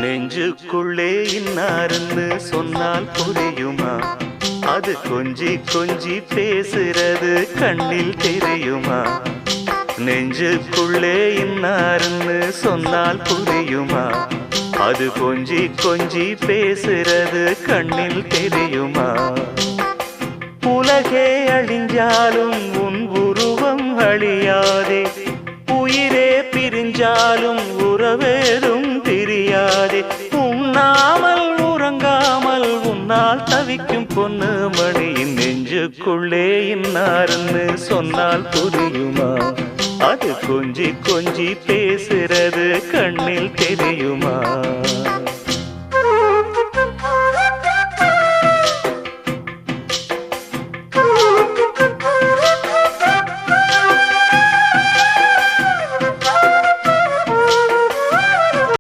நெஞ்சுக்குள்ளே இன்னாருன்னு சொன்னால் புரியுமா? அது கொஞ்சி கொஞ்சி பேசுறது கண்ணில் தெரியுமா? நெஞ்சுக்குள்ளே இன்னாருன்னு சொன்னால் புரியுமா? அது கொஞ்சி கொஞ்சி பேசுறது கண்ணில் தெரியுமா? உலகே அழிஞ்சாலும் உன் உருவம் அழியாதே, உயிரே பிரிஞ்சாலும் உறவேதும் பிரியாதே. உண்ணாமல் உறங்காமல் உன்னால் தவிக்கும் பொண்ணு மணியின் நெஞ்சுக்குள்ளே இன்னாருன்னு சொன்னால் புரியுமா? அது கொஞ்சி கொஞ்சி பேசுறது கண்ணில் தெரியுமா?